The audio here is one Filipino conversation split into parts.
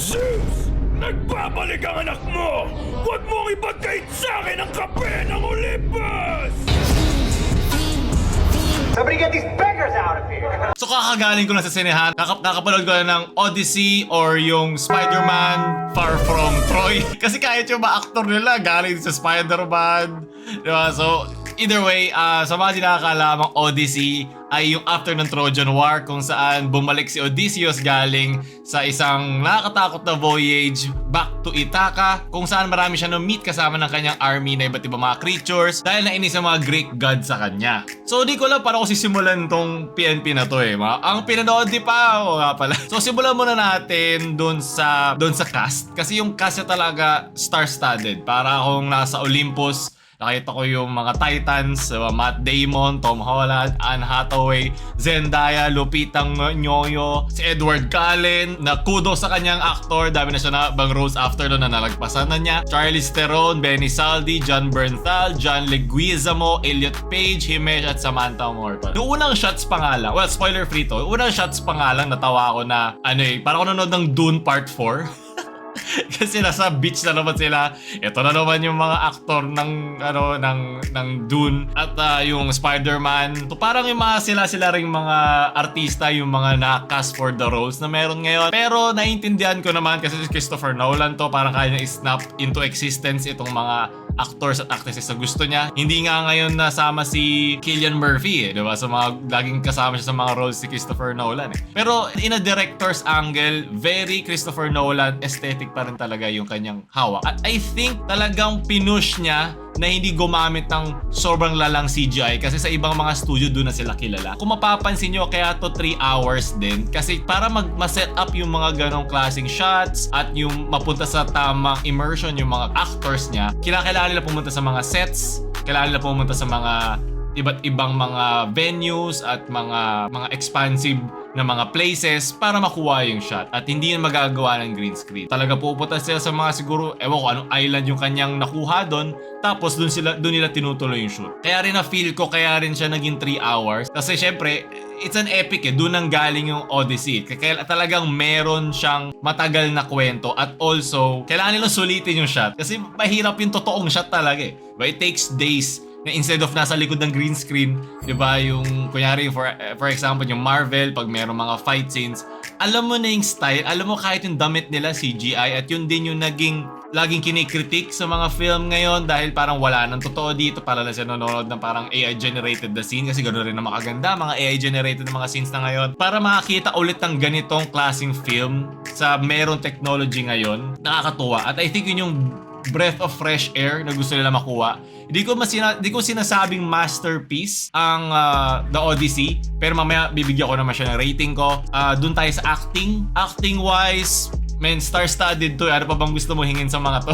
Zeus! Nagbabalik ang anak mo! Huwag mong ibagkait sa akin ang kape ng Olympus! Somebody get these beggars out of here! So kakagaling ko lang sa sinehan, kakapanood ko lang ng Odyssey or yung Spider-Man Far From Troy. Kasi kahit yung mga aktor nila galing sa Spider-Man. Diba? So either way, sa mga di nakakalamang Odyssey ay yung after ng Trojan War kung saan bumalik si Odysseus galing sa isang nakakatakot na voyage back to Ithaca kung saan marami siya na-meet kasama ng kanyang army na iba't ibang mga creatures dahil nainis ang mga Greek god sa kanya. So di ko lang paano ko sisimulan tong PNP na to ang pinanood di pa ako nga pala. So simulan muna natin dun sa cast kasi yung cast niya talaga star-studded. Para akong nasa Olympus. Nakita ko yung mga Titans, Matt Damon, Tom Holland, Anne Hathaway, Zendaya, Lupita Nyong'o, si Edward Cullen, na kudos sa kanyang aktor, dami na siya na bang roles after na nalagpasan na niya. Charlize Theron, Benny Saldi, John Bernthal, John Leguizamo, Elliot Page, Himesh at Samantha Morton. Noong unang shots pa nga lang, well, spoiler free to, unang shots pa nga lang natawa ako na, parang ako nanonood ng Dune Part 4. Kasi nasa beach na naman sila. Ito na naman yung mga aktor ng Dune at yung Spider-Man. So parang yung mga sila ring mga artista yung mga na-cast for the roles na meron ngayon. Pero naiintindihan ko naman kasi si Christopher Nolan to, parang kaya niya i-snap into existence itong mga actors at actresses sa gusto niya. Hindi nga ngayon nasama si Cillian Murphy diba? So laging kasama siya sa mga roles si Christopher Nolan Pero in a director's angle, very Christopher Nolan aesthetic pa rin talaga yung kanyang hawak. At I think talagang pinush niya na hindi gumamit ng sobrang lalang CGI kasi sa ibang mga studio doon na sila kilala. Kung mapapansin nyo, kaya to 3 hours din kasi para ma-set up yung mga ganong klaseng shots at yung mapunta sa tamang immersion yung mga actors niya, kailangan nila pumunta sa mga sets, kailangan nila pumunta sa mga iba't ibang mga venues at mga expansive na mga places para makuha yung shot at hindi yun magagawa ng green screen. Talaga pupunta sila sa mga siguro ewan ko anong island yung kanyang nakuha doon tapos doon nila tinutuloy yung shoot. Kaya rin na feel ko kaya rin siya naging 3 hours kasi syempre it's an epic doon nang galing yung Odyssey. Kaya talagang meron siyang matagal na kwento at also kailangan nilang sulitin yung shot kasi mahirap yung totoong shot talaga But it takes days na instead of nasa likod ng green screen, di ba, yung kunyari for example, yung Marvel, pag merong mga fight scenes, alam mo na yung style, alam mo kahit yung damit nila CGI at yun din yung laging kinikritik sa mga film ngayon dahil parang wala nang totoo dito para lang siya nanonood ng parang AI generated the scene kasi ganoon rin na makaganda, mga AI generated na mga scenes na ngayon. Para makakita ulit ng ganitong klaseng film sa merong technology ngayon, nakakatuwa. At I think yun yung breath of fresh air na gusto nila makuha. Hindi ko sinasabing masterpiece ang The Odyssey, pero mamaya bibigyan ko naman siya ng rating ko. Doon tayo sa acting. Acting wise, star-studded to. Ano pa bang gusto mo hingin sa mga to?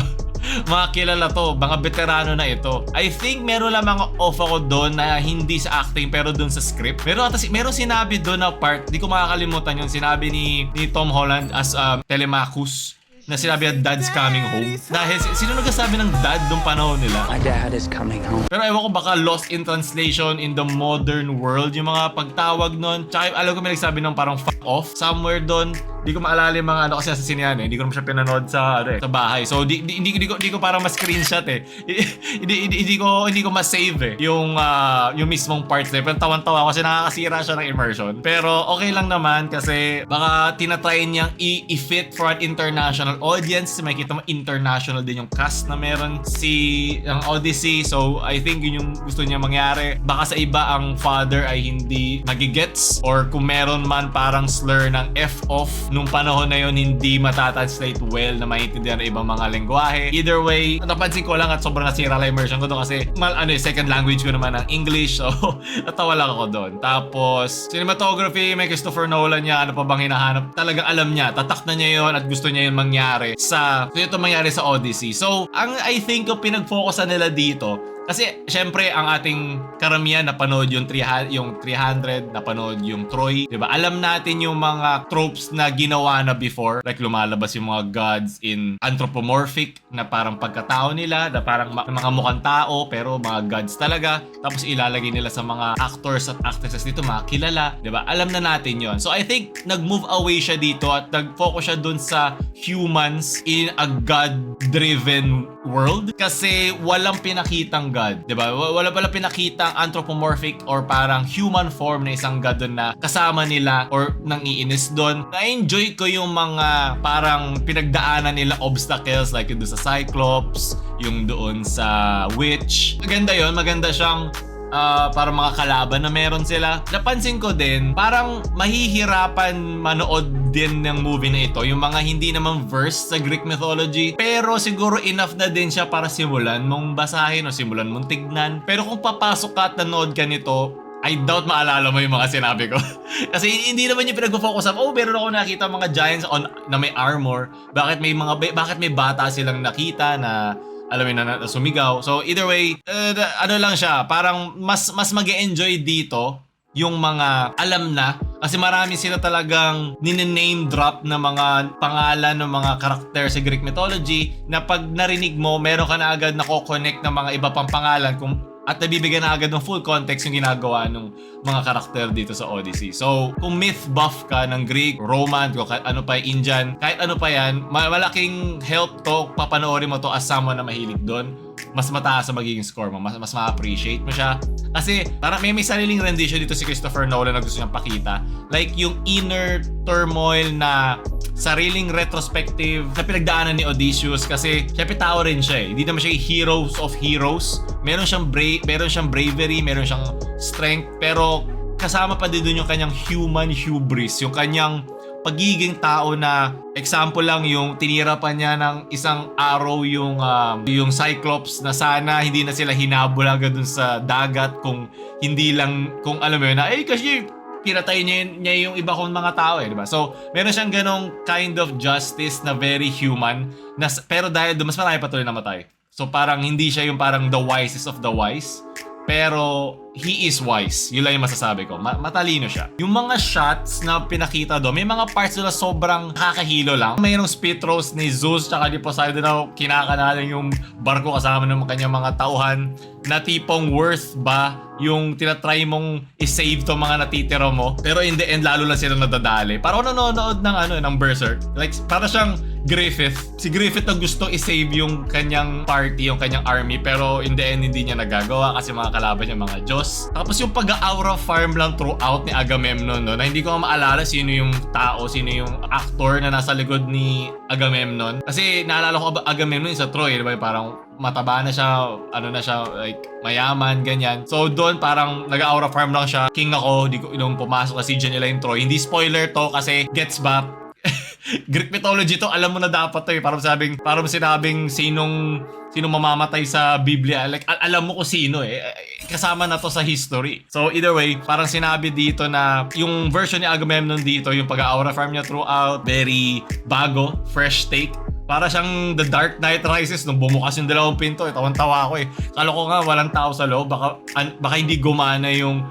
Mga kilala to, mga veterano na ito. I think meron lang mga off ako doon na hindi sa acting pero doon sa script. Meron sinabi doon na part, di ko makakalimutan yun. Sinabi ni Tom Holland as Telemachus na sinabi at dad's coming home. Dahil sino nagsasabi ng dad nung panahon nila? My dad is coming home. Pero ewan ko baka lost in translation in the modern world yung mga pagtawag nun. Tsaka alam ko may nagsabi ng parang fuck off somewhere doon. Di ko maalala yung mga kasi sa sinehan Hindi ko naman siya pinanood sa bahay. So hindi ko parang ma-screenshot hindi ko ma-save yung mismong parts Pero tawan-tawa kasi nakakasira siya ng immersion. Pero okay lang naman kasi baka tinatry niyang i-fit for an international audience. Makikita mo international din yung cast na meron ang Odyssey. So I think yun yung gusto niya mangyari. Baka sa iba ang father ay hindi nagigets or kung meron man parang slur ng F-off nung panahon na yun hindi matatranslate well na maintindihan ng ibang mga lengguwahe. Either way, napansin ko lang at sobrang nasira lang immersion ko doon kasi second language ko naman ang English. So natawa lang ako doon. Tapos cinematography, may Christopher Nolan niya. Ano pa bang hinahanap? Talagang alam niya. Tatak na niya yun at gusto niya yun mangyari sa Odyssey. So I think yung pinag-focusan nila dito Kasi syempre ang ating karamihan napanood yung 300, napanood yung Troy, 'di ba? Alam natin yung mga tropes na ginawa na before, like lumalabas yung mga gods in anthropomorphic na parang pagkatao nila, na parang mga mukhang tao pero mga gods talaga. Tapos ilalagay nila sa mga actors at actresses dito, mga kilala, 'di ba? Alam na natin 'yon. So I think nag-move away siya dito at nag-focus siya dun sa humans in a god-driven world kasi walang pinakitang god, 'di ba? Wala pinakitang anthropomorphic or parang human form na isang god doon na kasama nila or nang iinis doon. Na-enjoy ko yung mga parang pinagdaanan nila obstacles like yung doon sa Cyclops, yung doon sa Witch. Maganda 'yon, maganda siyang para mga kalaban na meron sila. Napansin ko din, parang mahihirapan manood din ng movie na ito yung mga hindi naman versed sa Greek mythology, pero siguro enough na din siya para simulan mong basahin o simulan mong tignan. Pero kung papasok ka at nanood ka nito, I doubt maalala mo yung mga sinabi ko. Kasi hindi naman yung pinag-focus on, meron ako nakita mga giants na may armor. Bakit may bata silang nakita na alam mo na sumigaw. So either way, ano lang siya, parang mas mag-e-enjoy dito yung mga alam na, kasi marami sila talagang nine-name drop na mga pangalan ng mga karakter sa Greek mythology na pag narinig mo, meron ka na agad na-connect ng mga iba pang pangalan at nabibigyan na agad ng full context yung ginagawa ng mga karakter dito sa Odyssey. So, kung myth buff ka ng Greek, Roman, kung ano pa, Indian, kahit ano pa yan, malaking help to, papanoorin mo to as someone na mahilig doon. Mas mataas ang magiging score mo, mas ma-appreciate mo siya. Kasi parang may sariling rendition dito si Christopher Nolan na gusto niyang pakita. Like yung inner turmoil na sariling retrospective sa pinagdaanan ni Odysseus, kasi syempre tao rin siya eh. Hindi naman siya heroes of heroes. Meron siyang bravery, meron siyang strength, pero kasama pa din doon yung kanyang human hubris, yung kanyang pagiging tao na, example lang, yung tinira pa niya ng isang arrow yung Cyclops na sana hindi na sila hinabol agad dun sa dagat kung hindi lang, kung alam mo yun na, kasi pinatay niya yung iba kong mga tao diba? So, meron siyang ganong kind of justice na very human, pero dahil doon mas marami pa tuloy namatay. So, parang hindi siya yung parang the wisest of the wise, pero he is wise. Yun lang yung masasabi ko. Matalino siya. Yung mga shots na pinakita doon, may mga parts doon na sobrang nakakahilo lang. Mayroong spit roast ni Zeus tsaka ni Poseidon na kinakanalan yung barko kasama ng kanyang mga tauhan, na tipong worth ba yung tinatry mong i-save to mga natitira mo, pero in the end lalo lang sila nadadali. Parang nanonood ng Berserk. Like para siyang Griffith. Si Griffith na gusto i-save yung kanyang party, yung kanyang army, pero in the end hindi niya nagagawa kasi mga kalaban niya mga Diyos. Tapos yung pag-aura farm lang throughout ni Agamemnon, no, na hindi ko maalala sino yung tao, sino yung actor na nasa likod ni Agamemnon. Kasi naalala ko Agamemnon sa Troy, diba? Parang mataba na siya, like mayaman, ganyan. So doon parang nag-aura farm lang siya. King ako, nung pumasok kasi dyan nila yung Troy. Hindi spoiler to kasi gets back. Greek mythology to, alam mo na dapat to eh. Parang sinabing sinong mamamatay sa Biblia. Like, alam mo kung sino eh. Kasama na to sa history. So, either way, parang sinabi dito na yung version ni Agamemnon dito, yung pag-aura farm niya throughout, very bago, fresh take. Para siyang The Dark Knight Rises nung bumukas yung dalawang pinto. Tawan-tawa ako eh. Kala ko nga walang tao sa loob. Baka hindi gumana yung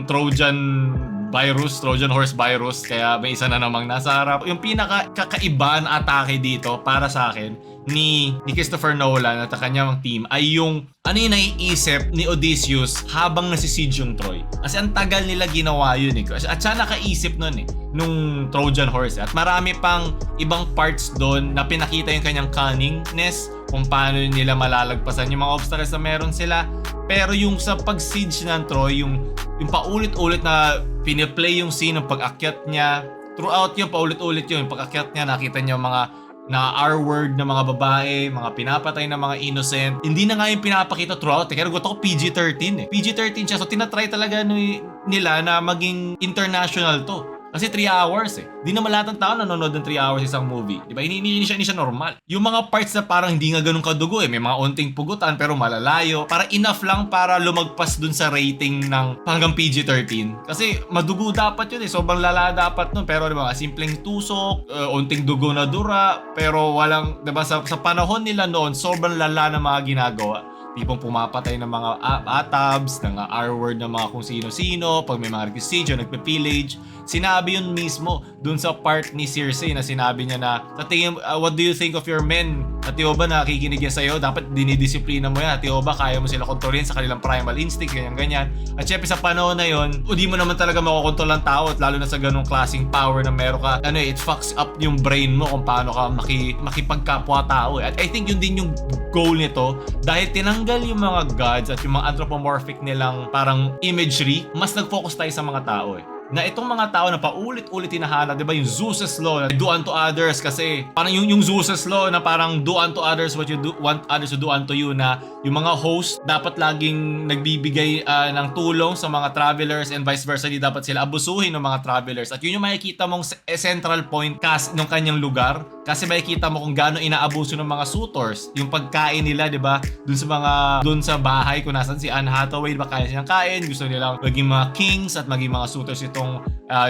Trojan horse virus, kaya may isa na namang nasa harap. Yung pinaka-kakaiba na atake dito para sa akin ni Christopher Nolan at kanyang team ay yung ano yung naiisip ni Odysseus habang nasisiege yung Troy. Kasi ang tagal nila ginawa yun eh. At siya nakaisip nun eh, nung Trojan horse. At marami pang ibang parts doon na pinakita yung kanyang cunningness, kung paano nila malalagpasan yung mga obstacles na meron sila. Pero yung sa pag-siege ng Troy, yung paulit-ulit na piniplay yung scene ng pag-akyat niya, throughout yung paulit-ulit yung pag-akyat niya, nakita niya mga na R-word na mga babae, mga pinapatay na mga innocent. Hindi na nga yung pinapakita throughout. Kaya gusto ko PG-13 eh. PG-13 siya. So tinatry talaga nila na maging international to. Kasi 3 hours eh. Di naman lahat ng tao nanonood ng 3 hours isang movie. Diba? Hindi siya normal. Yung mga parts na parang hindi nga ganun kadugo eh. May mga onting pugutan pero malalayo. Para enough lang para lumagpas dun sa rating ng hanggang PG-13. Kasi madugo dapat yun eh. Sobrang lala dapat nun. Pero diba, simpleng tusok, onting dugo na dura. Pero walang, diba, sa panahon nila noon, sobrang lala na mga ginagawa. tipong pumapatay ng mga atabs, ng R-word ng mga kung sino-sino, pag may mga requisition, nagpe-pillage. Sinabi yun mismo dun sa part ni Cersei na sinabi niya na, sa tingin, what do you think of your men? At ba nakikinig yan sa'yo? Dapat dinidisiplina mo yan. At ba kaya mo sila kontrolin sa kanilang primal instinct, ganyan-ganyan. At syempre sa panahon na yun, di mo naman talaga makokontrol ang tao at lalo na sa ganong klaseng power na meron ka. It fucks up yung brain mo kung paano ka makipagkapwa-tao. At I think yun din yung goal nito dahil tinanggal yung mga gods at yung mga anthropomorphic nilang parang imagery, mas nag-focus tayo sa mga tao na itong mga tao na paulit-ulit hinahanap, di ba yung Zeus's law na do unto others kasi parang yung Zeus's law na parang do unto others what you want others to do unto you, na yung mga host dapat laging nagbibigay ng tulong sa mga travelers and vice versa, di dapat sila abusuhin ng mga travelers. At yun yung makikita mong central point ng kanyang lugar kasi makikita mo kung gaano inaabuso ng mga suitors yung pagkain nila, di ba? Dun sa bahay kung nasan si Anne Hathaway, di ba kaya silang kain, gusto nilang maging mga kings at maging mga suitors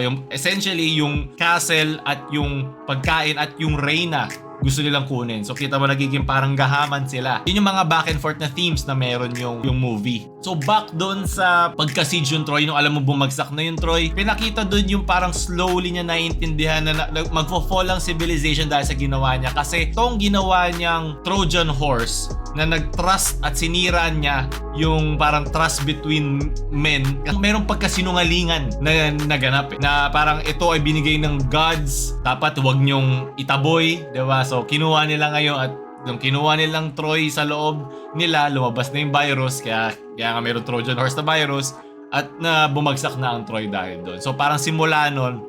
yung essentially yung castle at yung pagkain at yung reyna gusto nilang kunin. So kita mo nagiging parang gahaman sila. Yun yung mga back and forth na themes na meron yung movie. So back doon sa pagka-siege yung Troy, nung alam mo bumagsak na yung Troy, pinakita doon yung parang slowly niya naiintindihan na magfo-fall ang civilization dahil sa ginawa niya. Kasi tong ginawa niyang Trojan horse na nag-trust at sinira niya yung parang trust between men, merong pagkasinungalingan na naganap na parang ito ay binigay ng gods, dapat wag niyong itaboy, diba? So kinuha nila ngayon at nung kinuha nilang Troy sa loob nila, lumabas na yung virus, kaya nga mayroong Trojan horse na virus at na bumagsak na ang Troy dahil doon. So parang simula nun,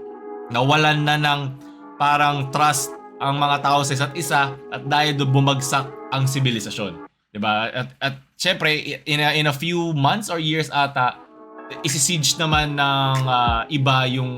nawalan na ng parang trust ang mga tao sa isa't isa at dahil doon bumagsak ang sibilisasyon. Diba? At syempre, in a few months or years ata, isi-siege naman ng iba yung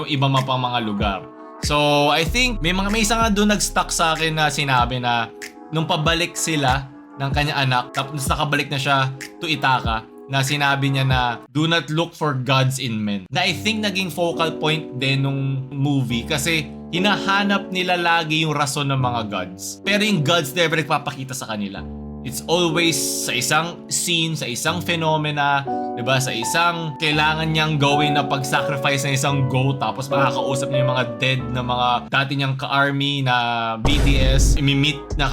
iba pang mga lugar. So, I think may isa nga doon nag-stuck sa akin na sinabi na nung pabalik sila ng kanyang anak, tapos nakabalik na siya to Ithaca, na sinabi niya na do not look for gods in men. Na I think naging focal point din nung movie kasi hinahanap nila lagi yung rason ng mga gods. Pero yung gods never nagpapakita sa kanila. It's always sa isang scene, sa isang phenomena, diba? Sa isang kailangan niyang gawin na pag-sacrifice ng isang goat, tapos makakausap niya yung mga dead na mga dati niyang ka-army na BTS, imimit na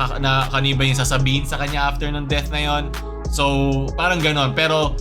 kanina yung sasabihin sa kanya after ng death na yon. So, parang ganon. Pero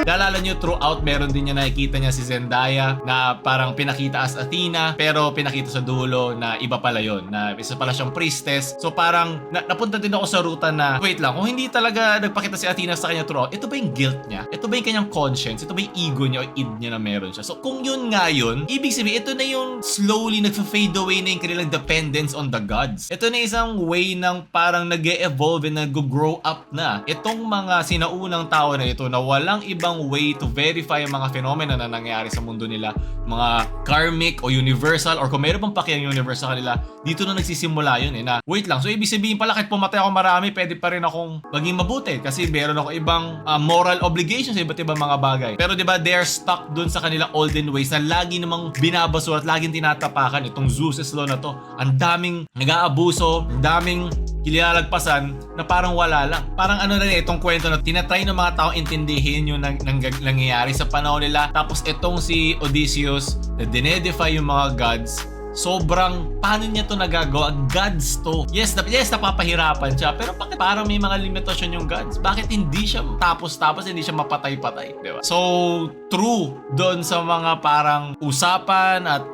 naalala nyo, throughout, meron din niya nakikita niya si Zendaya na parang pinakita as Athena, pero pinakita sa dulo na iba pala yon, na isa pala siyang priestess. So parang napunta din ako sa ruta na, wait lang, kung hindi talaga nagpakita si Athena sa kanya throughout, ito ba yung guilt niya? Ito ba yung kanyang conscience? Ito ba yung ego niya o id niya na meron siya? So kung yun nga yun, ibig sabihin, ito na yung slowly nagfa-fade away na yung kanilang dependence on the gods. Ito na isang way ng parang nag-e-evolve and nag-grow up na itong mga sinaunang tao na ito na walang ibang way to verify ang mga phenomena na nangyayari sa mundo nila, mga karmic o universal, or kung meron pang pakiang universal sa kanila, dito na nagsisimula yun na wait lang, so ibig sabihin pala kahit pumatay ako marami, pwede pa rin akong maging mabuti kasi meron ako ibang moral obligations sa iba't ibang mga bagay. Pero diba, they're stuck dun sa kanilang olden ways na lagi namang binabasura at laging tinatapakan itong Zeus's law na to. Ang daming nag-aabuso, ang daming kilalagpasan na parang wala lang. Parang ano na itong kwento na tinatry ng mga tao intindihin yung nangyayari sa panahon nila. Tapos itong si Odysseus na dinedefy yung mga gods, sobrang paano niya to nagagawa? Gods to. Yes, napapahirapan siya. Pero bakit parang may mga limitasyon yung gods? Bakit hindi siya tapos hindi siya mapatay-patay? Diba? So, true doon sa mga parang usapan at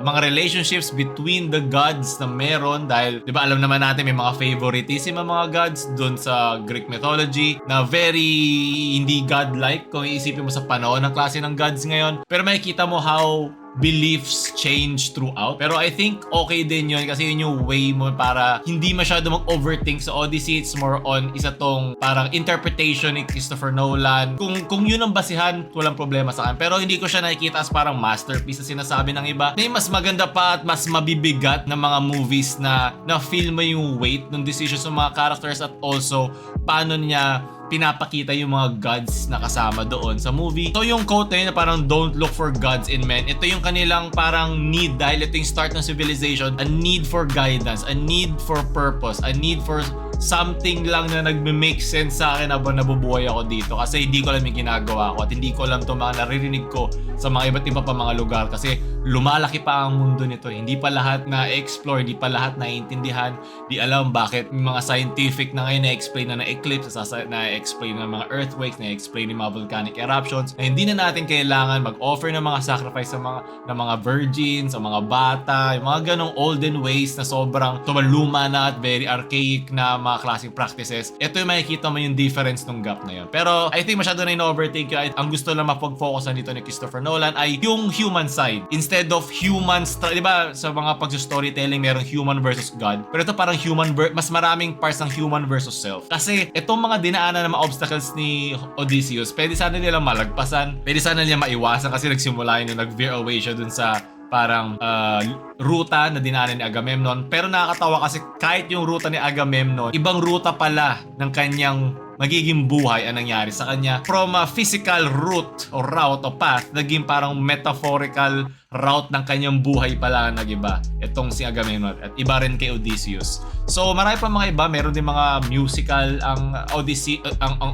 mga relationships between the gods na meron. Dahil, diba, alam naman natin may mga favoritism ang mga gods doon sa Greek mythology na very hindi godlike kung iisipin mo sa panahon ng klase ng gods ngayon. Pero makikita mo how beliefs change throughout. Pero I think okay din yun kasi yun yung way mo para hindi masyado mag-overthink sa Odyssey. It's more on isa tong parang interpretation ni Christopher Nolan. Kung yun ang basihan, walang problema sa akin. Pero hindi ko siya nakikita as parang masterpiece na sinasabi ng iba. May mas maganda pa at mas mabibigat na mga movies na feel mo yung weight ng decisions ng mga characters at also paano niya pinapakita yung mga gods na kasama doon sa movie. So yung quote na yun na parang don't look for gods in men, ito yung kanilang parang need dahil ito yung start ng civilization, a need for guidance, a need for purpose, a need for something lang na nagme-make sense sa akin habang nabubuhay ako dito kasi hindi ko alam yung ginagawa ko at hindi ko alam itong mga naririnig ko sa mga iba't iba pa mga lugar kasi lumalaki pa ang mundo nito. Hindi pa lahat na-explore, hindi pa lahat naiintindihan, di alam bakit may mga scientific na ngayon na-explain na eclipse, na-explain na mga earthquakes, na-explain ng mga volcanic eruptions na hindi na natin kailangan mag-offer ng mga sacrifice ng mga virgins, sa mga bata, yung mga ganong olden ways na sobrang luma na at very archaic na mga klaseng practices. Ito yung makikita mo yung difference ng gap na yun. Pero I think masyado na in-overtake yun. Ang gusto lang mapag-focusan dito ni Christopher Nolan ay yung human side. Instead of humans, di ba sa mga pag-storytelling merong human versus God. Pero ito parang mas maraming parts ng human versus self. Kasi itong mga dinaanan ng mga obstacles ni Odysseus, pwede sana nilang malagpasan, pwede sana nilang maiwasan kasi nagsimula yun na nag-veer away siya dun sa parang ruta na dinaanan ni Agamemnon. Pero nakakatawa kasi kahit yung ruta ni Agamemnon, ibang ruta pala ng kanyang magiging buhay ang nangyari sa kanya. From a physical route o route o path, naging parang metaphorical route ng kanyang buhay pala nag-iba. Itong si Agamemnon at iba rin kay Odysseus. So marami pa mga iba, meron din mga musical ang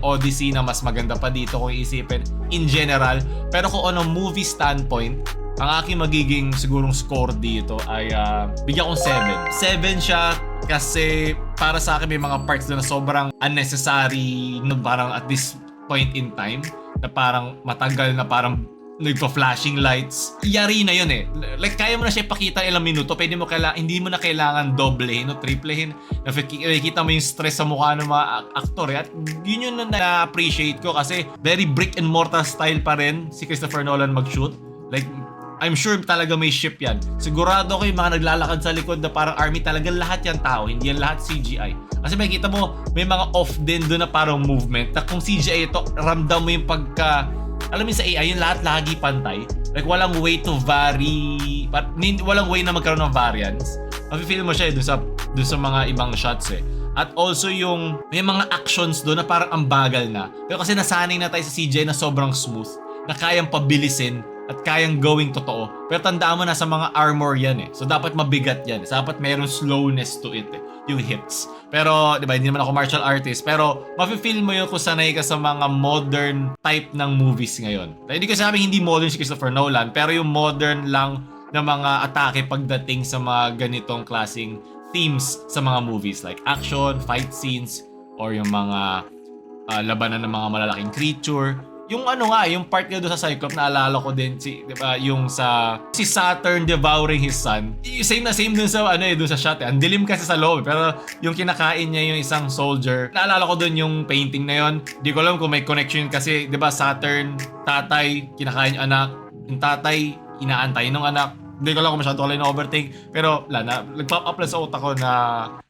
Odyssey na mas maganda pa dito kung iisipin in general. Pero kung on a movie standpoint, ang aking magiging sigurong score dito ay bigyan kong 7. 7 siya kasi para sa akin may mga parts doon na sobrang unnecessary na parang at this point in time na parang matagal na parang nagpa-flashing lights. Yari na yun eh. Like kaya mo na siya ipakita ilang minuto, pwede mo hindi mo na kailangan doblehin o triplehin. Nakikita mo yung stress sa mukha ng mga aktor eh. At yun yung na-appreciate ko kasi very brick and mortar style pa rin si Christopher Nolan mag-shoot. Like I'm sure talaga may ship yan. Sigurado ko yung mga naglalakad sa likod na parang army talaga lahat yan tao, hindi yan lahat CGI. Kasi makikita mo, may mga off din doon na parang movement na kung CGI ito, ramdam mo yung alam mo sa AI, yung lahat lagi pantay. Like walang way to vary, walang way na magkaroon ng variance. Mafe-feel mo siya doon sa mga ibang shots eh. At also yung may mga actions doon na parang ang bagal na. Pero kasi nasanay na tayo sa CGI na sobrang smooth, na kayang pabilisin at kayang gawing totoo. Pero tandaan mo na sa mga armor yan eh. So dapat mabigat yan. Dapat mayroong slowness to it eh. Yung hits. Pero, di ba, hindi naman ako martial artist. Pero, mafe-feel mo yun kung sanay ka sa mga modern type ng movies ngayon. Hindi ko sabing hindi modern si Christopher Nolan, pero yung modern lang na mga atake pagdating sa mga ganitong klaseng themes sa mga movies. Like action, fight scenes, or yung mga labanan ng mga malalaking creature. Yung yung part nga doon sa Cyclops, naalala ko din diba, yung si Saturn devouring his son. Same doon sa doon sa shot. Ang dilim kasi sa loob, pero yung kinakain niya yung isang soldier. Naalala ko doon yung painting na yon. Di ko alam kung may connection kasi 'di ba Saturn, tatay, kinakain yung anak. Yung tatay, inaantay ng anak. Hindi ko lang kung masyado ko lang na-overthink. Pero nag-pop up lang sa utak ko na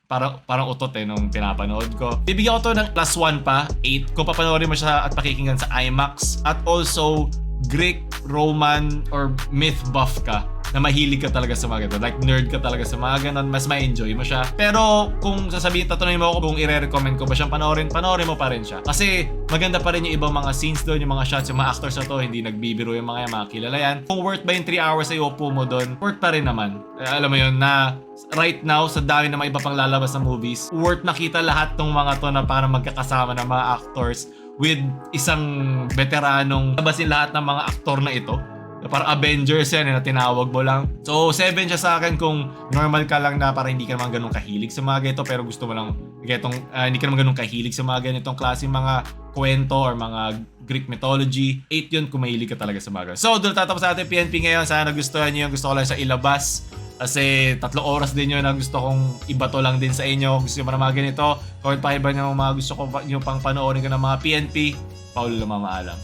parang utot nung pinapanood ko. Bibigyan ko to ng +1 pa, 8. Kung papanoorin mo siya at pakikinggan sa IMAX. At also, Greek, Roman, or myth buff ka na mahilig ka talaga sa mga ganun. Like nerd ka talaga sa mga ganun, mas ma-enjoy mo siya. Pero kung tatanungin mo ako kung i-recommend ko ba siyang panoorin mo pa rin siya. Kasi maganda pa rin yung ibang mga scenes doon, yung mga shots, yung mga actors na to, hindi nagbibiro yung mga kilala yan. Kung worth ba yung 3 hours ay upo mo doon, worth pa rin naman. Alam mo yun na right now, sa dami na mga iba pang lalabas na movies, worth nakita lahat ng mga to na parang magkakasama ng mga actors with isang veteranong labasin lahat ng mga aktor na ito. Parang Avengers yan na tinawag mo lang. So 7 siya sa akin kung normal ka lang na parang hindi ka naman ganun kahilig sa mga ganito, pero gusto mo lang hindi ka naman ganun kahilig sa mga ganitong klaseng mga kwento or mga Greek mythology. 8 yun kung mahilig ka talaga sa mga ganito. So doon tatapos natin PNP ngayon. Sana nagustuhan nyo yung gusto ko lang sa ilabas. Kasi 3 oras din yun na gusto kong ibato lang din sa inyo. Gusto nyo mga ganito. Comment pa iba nyo mga gusto ko nyo pang panoorin ko ng mga PNP. Paulo lang mamaalam.